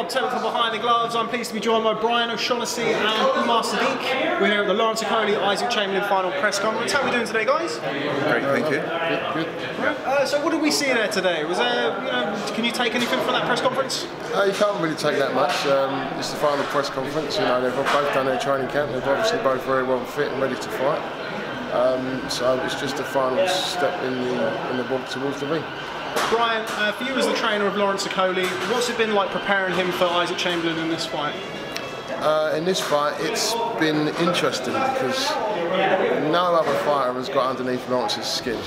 Rob Tebbutt from Behind the Gloves. I'm pleased to be joined by Brian O'Shaughnessy and Umar Sadiq. We're here at the Lawrence Okolie-Chamberlain final press conference. How are we doing today, guys? Great, thank you. Good. So what did we see there today? Was there, can you take anything from that press conference? You can't really take that much. It's the final press conference. They've both done their training camp. They're obviously both very well fit and ready to fight. So it's just the final step in the walk towards the ring. Brian, for you as the trainer of Lawrence Okolie, what's it been like preparing him for Okolie-Chamberlain in this fight? In this fight, it's been interesting because no other fighter has got underneath Lawrence's skin.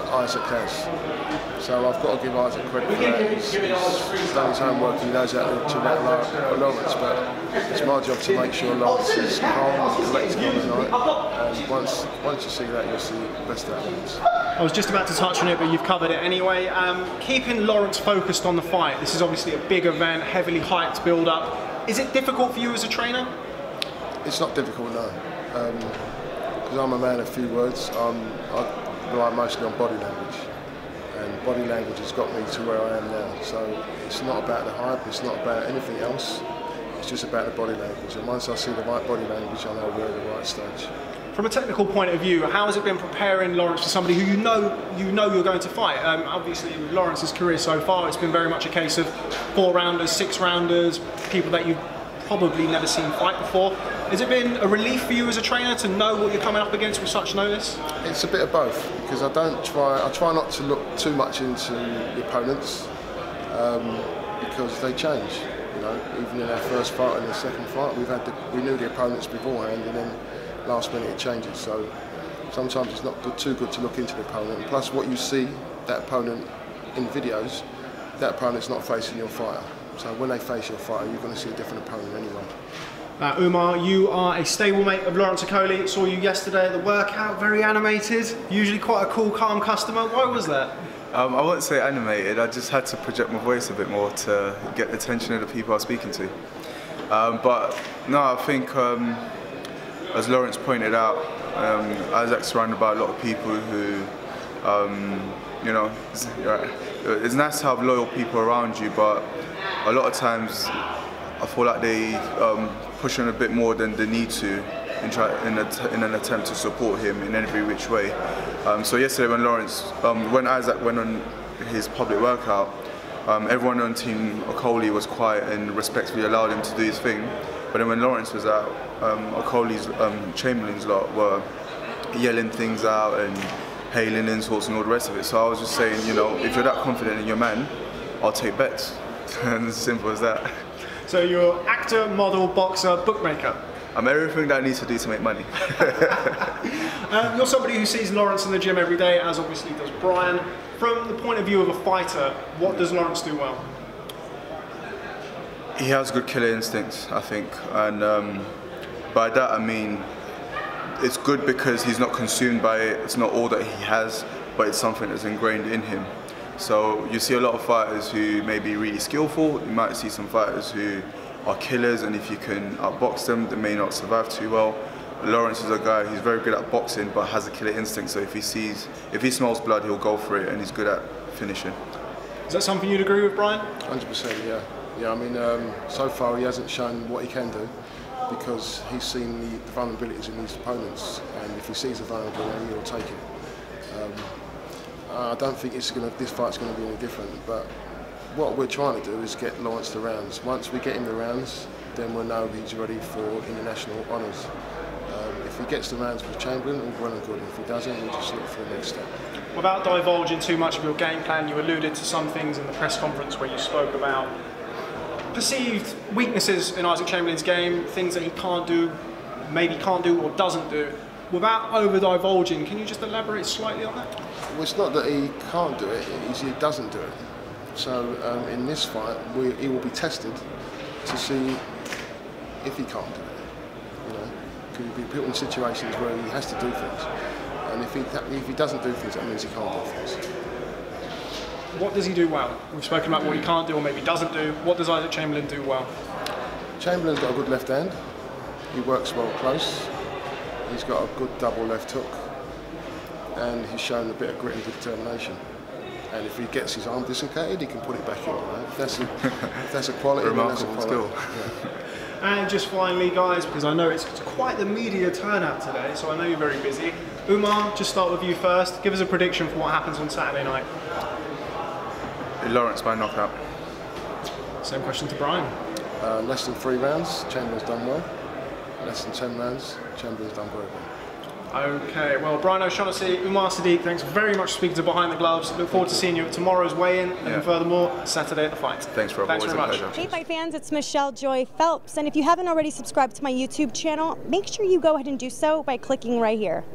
Isaac has. So I've got to give Isaac credit for that. He's done his homework, he knows how to rattle Lawrence, but it's my job to make sure Lawrence is calm and collected on the night. And once you see that, you'll see the best out of Lawrence. I was just about to touch on it, but you've covered it anyway. Keeping Lawrence focused on the fight, this is obviously a big event, heavily hyped build-up. Is it difficult for you as a trainer? It's not difficult, no. Because I'm a man of few words. I rely mostly on body language, and body language has got me to where I am now. So it's not about the hype, it's not about anything else, it's just about the body language. And once I see the right body language, I know we're at the right stage. From a technical point of view, how has it been preparing Lawrence for somebody who you know you're going to fight? Obviously, with Lawrence's career so far, it's been very much a case of 4-rounders, 6-rounders, people that you've probably never seen fight before. Has it been a relief for you as a trainer to know what you're coming up against with such notice? It's a bit of both, because I try not to look too much into the opponents, because they change. Even in our first fight and the second fight, we knew the opponents beforehand, and then last minute it changes. So sometimes it's not too good to look into the opponent. And plus, what you see that opponent in videos, that opponent's not facing your fighter. So when they face your fighter, you're going to see a different opponent anyway. Umar, you are a stablemate of Lawrence Okolie. Saw you yesterday at the workout, very animated. Usually quite a cool, calm customer. Why was that? I wouldn't say animated. I just had to project my voice a bit more to get the attention of the people I was speaking to. But no, I think as Lawrence pointed out, Isaac's surrounded by a lot of people who, it's nice to have loyal people around you, but a lot of times I feel like they push on a bit more than they need to in an attempt to support him in every which way. So yesterday when Isaac went on his public workout, everyone on Team Okolie was quiet and respectfully allowed him to do his thing. But then when Lawrence was out, Okolie's Chamberlain's lot were yelling things out and hailing insults and all the rest of it. So I was just saying, if you're that confident in your man, I'll take bets. And as simple as that. So you're actor, model, boxer, bookmaker? I'm everything that I need to do to make money. You're somebody who sees Lawrence in the gym every day, as obviously does Brian. From the point of view of a fighter, what does Lawrence do well? He has good killer instincts, I think, and by that I mean it's good because he's not consumed by it. It's not all that he has, but it's something that's ingrained in him. So you see a lot of fighters who may be really skillful. You might see some fighters who are killers, and if you can outbox them, they may not survive too well. Lawrence is a guy who's very good at boxing, but has a killer instinct. So if he smells blood, he'll go for it, and he's good at finishing. Is that something you'd agree with, Brian? 100%, yeah. Yeah, I mean, so far he hasn't shown what he can do because he's seen the vulnerabilities in his opponents, and if he sees a vulnerability, he'll take it. I don't think this fight's going to be any different, but what we're trying to do is get Lawrence the rounds. Once we get him the rounds, then we'll know he's ready for international honours. If he gets the rounds with Chamberlain, all well and good. If he doesn't, we'll just look for the next step. Without divulging too much of your game plan, you alluded to some things in the press conference where you spoke about perceived weaknesses in Okolie-Chamberlain's game, things that he can't do, maybe can't do or doesn't do. Without over-divulging, can you just elaborate slightly on that? Well, it's not that he can't do it, it's he doesn't do it. So in this fight, he will be tested to see if he can't do it. Because he'll be put in situations where he has to do things. And if he doesn't do things, that means he can't do things. What does he do well? We've spoken about what he can't do or maybe doesn't do. What does Okolie-Chamberlain do well? Chamberlain's got a good left hand. He works well close. He's got a good double left hook. And he's shown a bit of grit and determination. And if he gets his arm dislocated, he can put it back in. Right? If that's a quality, then that's a Remarkable quality. skill. Yeah. And just finally, guys, because I know it's quite the media turnout today, so I know you're very busy. Umar, just start with you first. Give us a prediction for what happens on Saturday night. Lawrence by knockout. Same question to Brian. Less than 3 rounds, Chamberlain's done well. Less than 10 rounds, Chamberlain's done very well. Okay, well, Brian O'Shaughnessy, Umar Sadiq, thanks very much for speaking to Behind the Gloves. Look forward to seeing you at tomorrow's weigh-in and furthermore, Saturday at the fight. Thanks, Rob. Thanks very much. Hey, fight fans, it's Michelle Joy Phelps, and if you haven't already subscribed to my YouTube channel, make sure you go ahead and do so by clicking right here.